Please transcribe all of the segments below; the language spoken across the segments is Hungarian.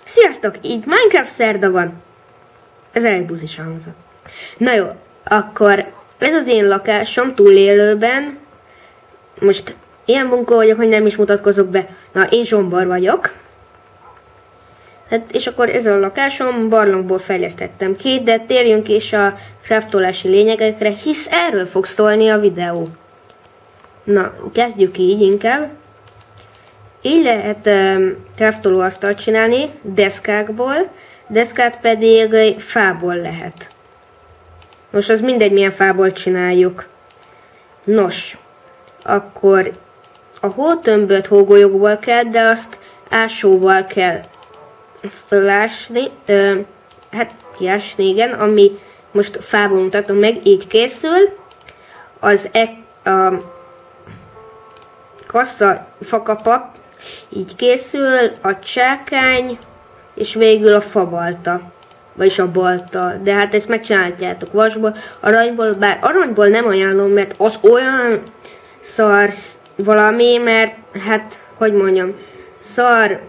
Sziasztok! Így Minecraft szerda van. Ez elég buzis hangzott. Na jó, akkor ez az én lakásom túlélőben. Most ilyen bunkó vagyok, hogy nem is mutatkozok be. Na, én Zsombor vagyok. Hát, és akkor ez a lakásom, barlangból fejlesztettem ki, de térjünk is a craftolási lényegekre, hisz erről fog szólni a videó. Na, kezdjük így inkább. Így lehet craftolóasztalt csinálni deszkákból, deszkát pedig fából lehet. Nos, az mindegy, milyen fából csináljuk. Nos, akkor a hótömböt hógolyókból kell, de azt ásóval kell felásni, hát kiásni, igen, ami most fából mutatom meg, így készül. Az a kassa fakapa így készül, a csákány, és végül a fabalta, vagyis a balta, de hát ezt megcsinálhatjátok vasból, aranyból, bár aranyból nem ajánlom, mert az olyan szar valami, mert hát, hogy mondjam, szar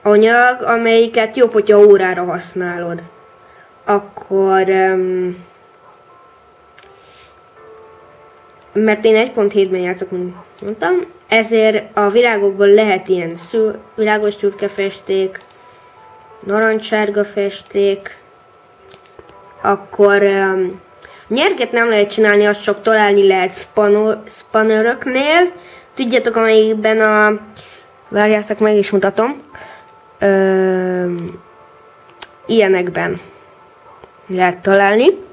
anyag, amelyiket jobb, hogyha órára használod. Akkor, mert én 1.7-ben játszok, mint mondtam, ezért a virágokból lehet ilyen világos szürke festék, narancssárga festék, akkor nyerget nem lehet csinálni, azt csak találni lehet spawneröknél. Tudjátok, amelyikben a... Várjátok, meg is mutatom. Ilyenekben lehet találni.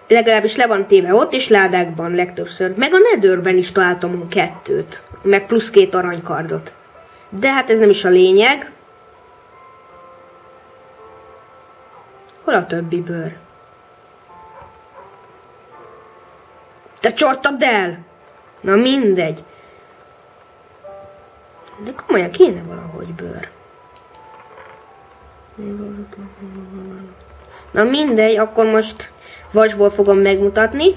Legalábbis le van téve ott, és ládákban legtöbbször. Meg a Netherben is találtam 2-t, meg plusz 2 aranykardot. De hát ez nem is a lényeg. Hol a többi bőr? Te csortad el! Na mindegy. De komolyan kéne valahogy bőr. Na mindegy, akkor most vasból fogom megmutatni.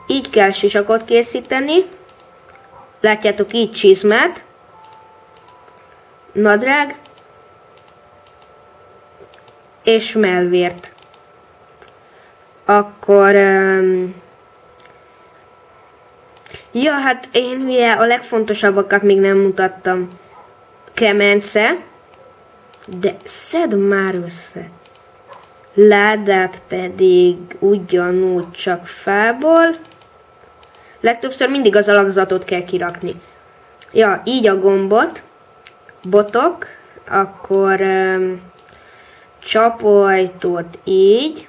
Így kell sisakot készíteni. Látjátok, így csizmát. Nadrág. És mellvért. Akkor... ja, hát én ugye a legfontosabbakat még nem mutattam. Kemence. De szedd már össze. Ládát pedig ugyanúgy csak fából. Legtöbbször mindig az alakzatot kell kirakni. Ja, így a gombot. Botok. Akkor csapóajtót így.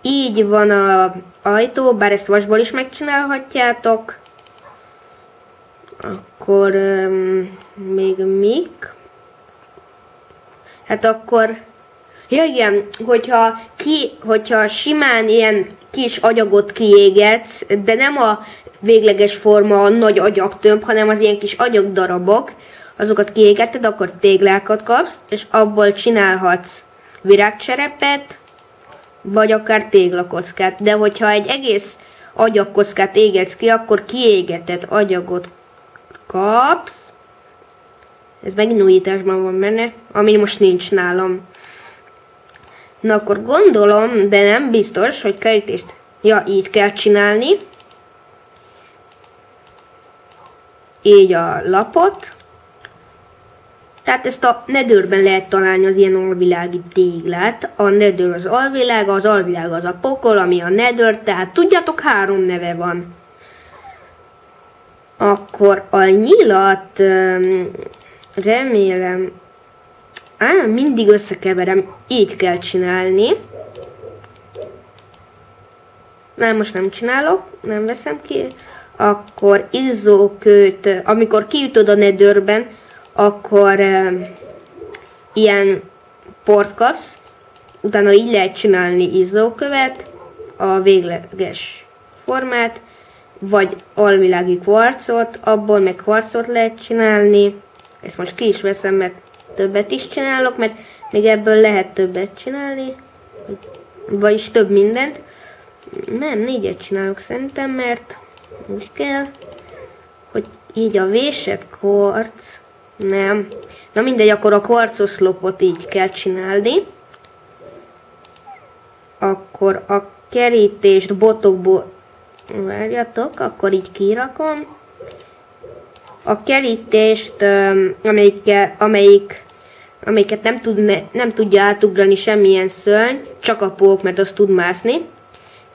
Így van az ajtó, bár ezt vasból is megcsinálhatjátok. Akkor még mik? Hát akkor, ja igen, hogyha simán ilyen kis agyagot kiégetsz, de nem a végleges forma a nagy agyagtömb, hanem az ilyen kis agyagdarabok, azokat kiégeted, akkor téglákat kapsz, és abból csinálhatsz virágcserepet, vagy akár téglakockát. De hogyha egy egész agyagkockát égetsz ki, akkor kiégetett agyagot kapsz. Ez megint újításban van benne, ami most nincs nálam. Na akkor gondolom, de nem biztos, hogy kerítést. Ja, így kell csinálni. Így a lapot. Tehát ezt a Netherben lehet találni az ilyen alvilági téglát. A Nether az alvilág az a pokol, ami a Nether, tehát tudjátok, 3 neve van. Akkor a nyilat remélem, mindig összekeverem, így kell csinálni. Nem, most nem csinálok, nem veszem ki. Akkor izzókőt, amikor kiütöd a Netherben, akkor ilyen port kapsz, utána így lehet csinálni izzókövet, a végleges formát, vagy alvilági kvarcot, abból meg kvarcot lehet csinálni. Ezt most ki is veszem, mert többet is csinálok, mert még ebből lehet többet csinálni, vagyis több mindent. Nem, 4-et csinálok szerintem, mert úgy kell, hogy így a vésett kvarc, nem. Na mindegy, akkor a kvarcoszlopot így kell csinálni. Akkor a kerítést botokból, várjatok, akkor így kirakom. A kerítést, amelyiket nem tudja átugrani semmilyen szörny, csak a pók, mert az tud mászni.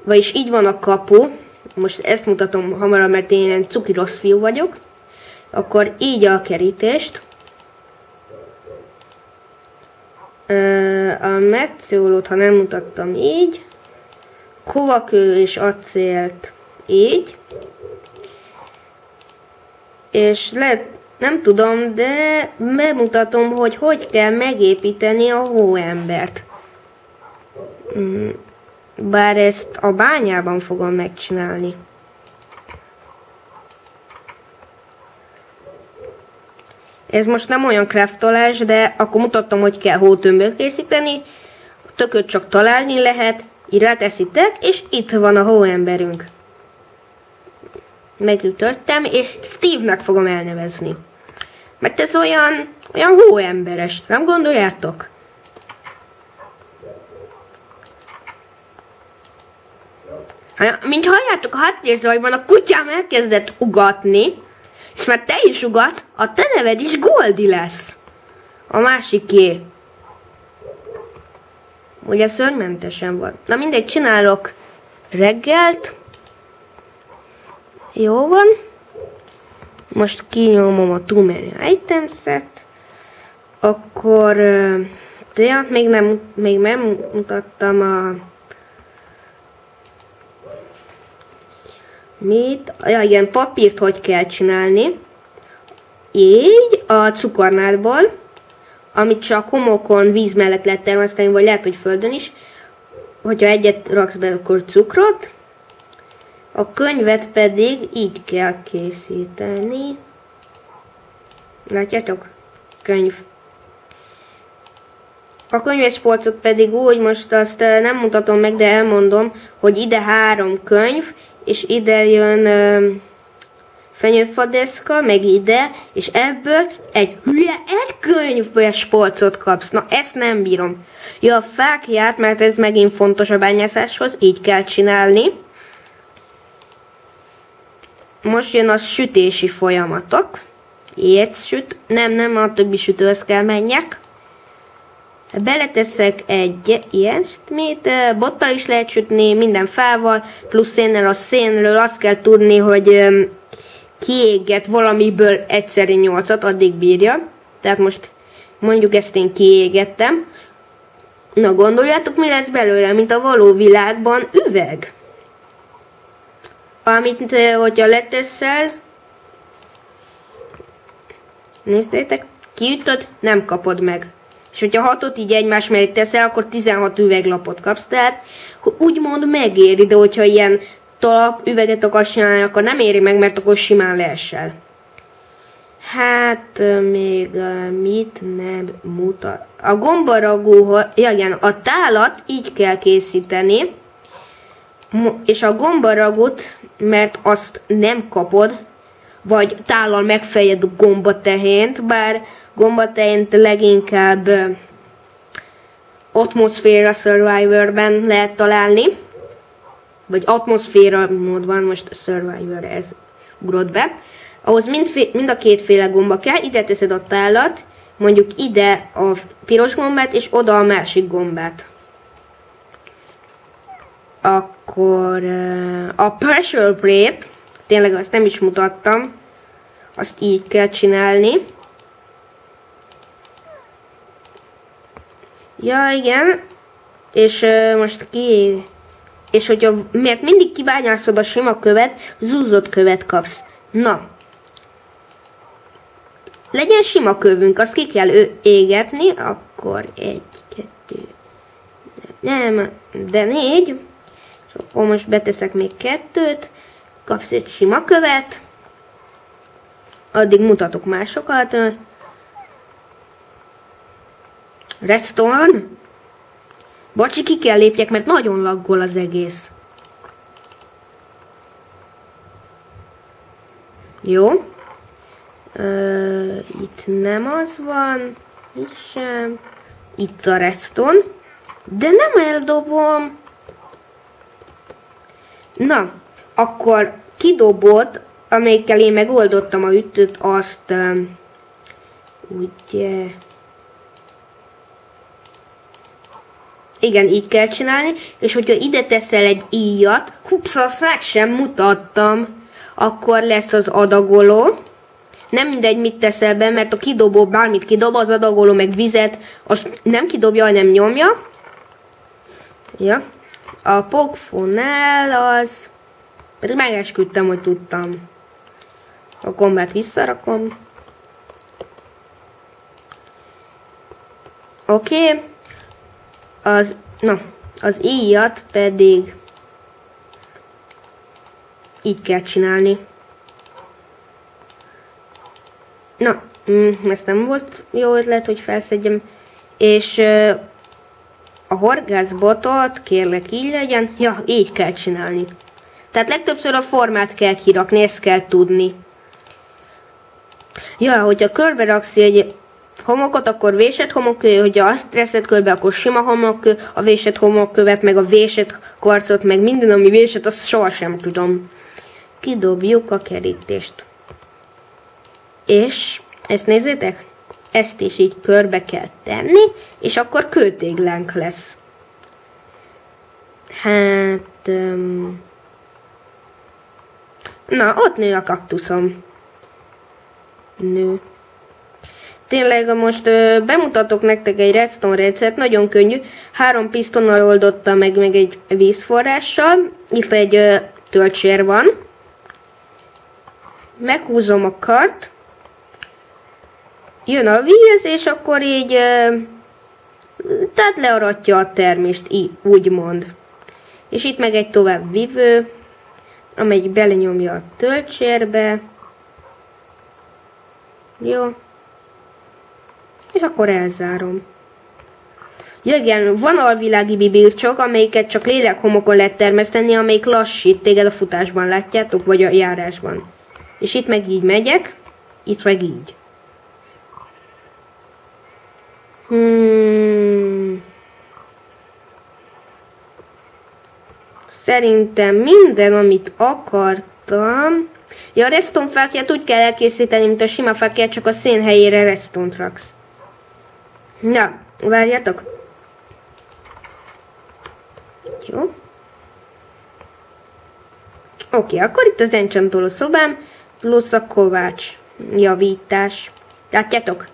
Vagyis így van a kapu, most ezt mutatom hamarabb, mert én ilyen cuki rossz fiú vagyok. Akkor így a kerítést. A metszólót, ha nem mutattam így. Kovakő és acélt így. És lehet, nem tudom, de bemutatom, hogy kell megépíteni a hóembert. Bár ezt a bányában fogom megcsinálni. Ez most nem olyan craftolás, de akkor mutattam, hogy kell hótömböt készíteni. A tököt csak találni lehet, így ráteszitek, és itt van a hóemberünk. Megütöttem, és Steve-nek fogom elnevezni. Mert ez olyan hóemberes, nem gondoljátok? Mint halljátok a háttérzajban, a kutyám elkezdett ugatni, és mert te is ugatsz, a te neved is Goldi lesz. A másiké. Ugye szörnymentesen van. Na mindegy, csinálok reggelt. Jó van. Most kinyomom a Too Many Items-et. Akkor... de még nem mutattam a... mit? Ja, igen, papírt hogy kell csinálni. Így a cukornádból, amit csak homokon, víz mellett lehet termeszteni, vagy lehet, hogy földön is. Hogyha egyet raksz be, akkor cukrot. A könyvet pedig így kell készíteni. Látjátok? Könyv. A könyvespolcot pedig úgy, most azt nem mutatom meg, de elmondom, hogy ide 3 könyv, és ide jön fenyőfadeszka, meg ide, és ebből egy könyvespolcot kapsz. Na, ezt nem bírom. Ja, a fákját, mert ez megint fontos a bányászáshoz, így kell csinálni. Most jön a sütési folyamatok. Ért süt. Nem, a többi sütőhöz kell menjek. Beleteszek egy ilyesmit, bottal is lehet sütni, minden fával, plusz szénnel. A szénről azt kell tudni, hogy kiéget valamiből egyszerű 8-at, addig bírja. Tehát most mondjuk ezt én kiégettem. Na gondoljátok, mi lesz belőle, mint a való világban üveg. Amit, hogyha leteszel, nézzétek, kiütöd, nem kapod meg. És hogyha 6-ot így egymás mellé teszel, akkor 16 üveglapot kapsz. Tehát úgymond megéri, de hogyha ilyen talap üveget akarsz csinálni, akkor nem éri meg, mert akkor simán leesel. Hát még mit nem mutat. A gombaragú, ja igen, a tálat így kell készíteni. És a gombaragut, mert azt nem kapod, vagy tállal megfejed a gombatehént, bár gombatehént leginkább Atmosphere Survivor-ben lehet találni, vagy atmoszféra módban, most a Survivor ez ugrott be. Ahhoz mind a kétféle gomba kell, ide teszed a tálat, mondjuk ide a piros gombát, és oda a másik gombát. Akkor a pressure plate, tényleg azt nem is mutattam, azt így kell csinálni. Ja, igen, és most és hogyha, mert mindig kibányászod a sima követ, zúzott követ kapsz. Na, legyen sima kövünk, azt ki kell égetni, akkor 1, 2, nem, de 4, és akkor most beteszek még 2-t, kapsz egy sima követ, addig mutatok másokat. Redstone. Bocsi, ki kell lépjek, mert nagyon laggol az egész. Jó. Itt nem az van. Itt sem. Itt a redstone. De nem eldobom. Na, akkor kidobott, amelyikkel én megoldottam a ütőt, azt ugye... Igen, így kell csinálni, és hogyha ide teszel egy íjat, hups, azt meg sem mutattam, akkor lesz az adagoló. Nem mindegy, mit teszel be, mert a kidobó bármit kidob, az adagoló meg vizet, azt nem kidobja, hanem nyomja. Ja. A pogfonál az... Pedig megesküdtem, hogy tudtam. A kombát visszarakom. Oké. Az íjat pedig így kell csinálni. Na, ez nem volt jó ötlet, hogy felszedjem. És a horgászbotot kérlek így legyen. Ja, így kell csinálni. Tehát legtöbbször a formát kell kirakni, ezt kell tudni. Ja, hogyha körbe raksz egy homokot, akkor vésett homokkő, hogyha azt teszed körbe, akkor sima homokkő, a vésett homokkövet, meg a vésett kvarcot, meg minden, ami vésett, azt sohasem tudom. Kidobjuk a kerítést. És ezt nézzétek, ezt is így körbe kell tenni, és akkor kőtéglánk lesz. Hát... Na, ott nő a kaktuszom. Nő. Tényleg most bemutatok nektek egy redstone recept, nagyon könnyű. 3 pisztonnal oldotta meg egy vízforrással. Itt egy töltsér van. Meghúzom a kart. Jön a víz, és akkor így tehát learatja a termést, így, úgymond. És itt meg egy továbbvivő, amelyik belenyomja a töltsérbe. Jó. És akkor elzárom. Ja, igen, van alvilági bibircsok, amelyiket csak lélekhomokon lehet termeszteni, amelyik lassít téged a futásban, látjátok, vagy a járásban. És itt meg így megyek, itt meg így. Szerintem minden, amit akartam. Ja, a redstone fákját úgy kell elkészíteni, mint a sima fákját, csak a szén helyére redstone-t raksz. Na, várjatok. Jó. Oké, akkor itt az enchantoló szobám, plusz a kovács javítás. Látjátok?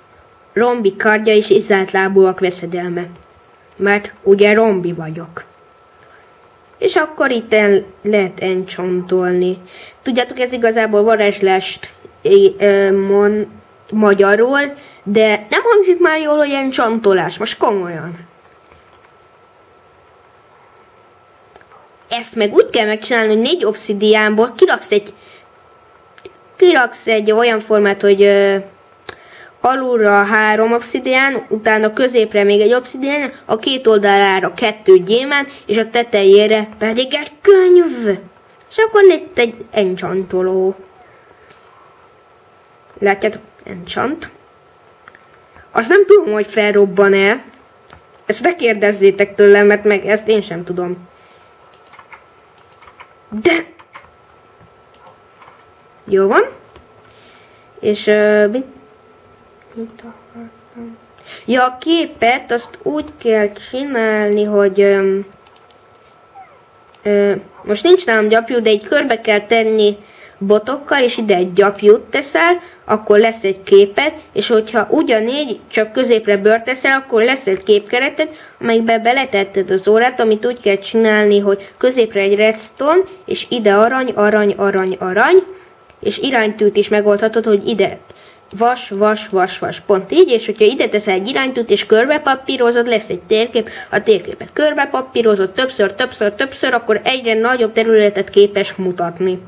Rombi kardja és izzált lábúak veszedelme. Mert ugye rombi vagyok. És akkor itt lehet enchantolni. Tudjátok, ez igazából varázslást magyarul, de nem hangzik már jól, hogy enchantolás, most komolyan. Ezt meg úgy kell megcsinálni, hogy 4 obszidiánból kiraksz egy olyan formát, hogy alulra 3 obszidián, utána középre még egy obszidián, a két oldalára 2 gyémán, és a tetejére pedig egy könyv. És akkor lett egy enchantoló. Látjátok? Enchant. Azt nem tudom, hogy felrobban-e. Ezt ne kérdezzétek tőlem, mert meg ezt én sem tudom. De... Jó van. És mit akartam? Ja, a képet azt úgy kell csinálni, hogy most nincs nálam gyapjú, de így körbe kell tenni botokkal, és ide egy gyapjút teszel, akkor lesz egy képed, és hogyha ugyanígy csak középre bőrt teszel, akkor lesz egy képkereted, amelyikbe beletetted az órát, amit úgy kell csinálni, hogy középre egy redstone, és ide arany, arany, arany, arany, és iránytűt is megoldhatod, hogy ide vas, vas, vas, vas, pont így, és hogyha ide teszel egy iránytűt, és körbepapírozod, lesz egy térkép, a térképet körbepapírozod többször, többször, többször, akkor egyre nagyobb területet képes mutatni.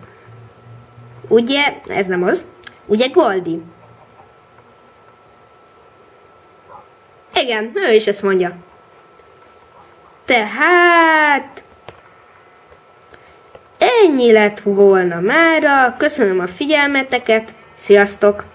Ugye, ez nem az, ugye Goldi? Igen, ő is ezt mondja. Tehát... ennyi lett volna mára. Köszönöm a figyelmeteket. Sziasztok!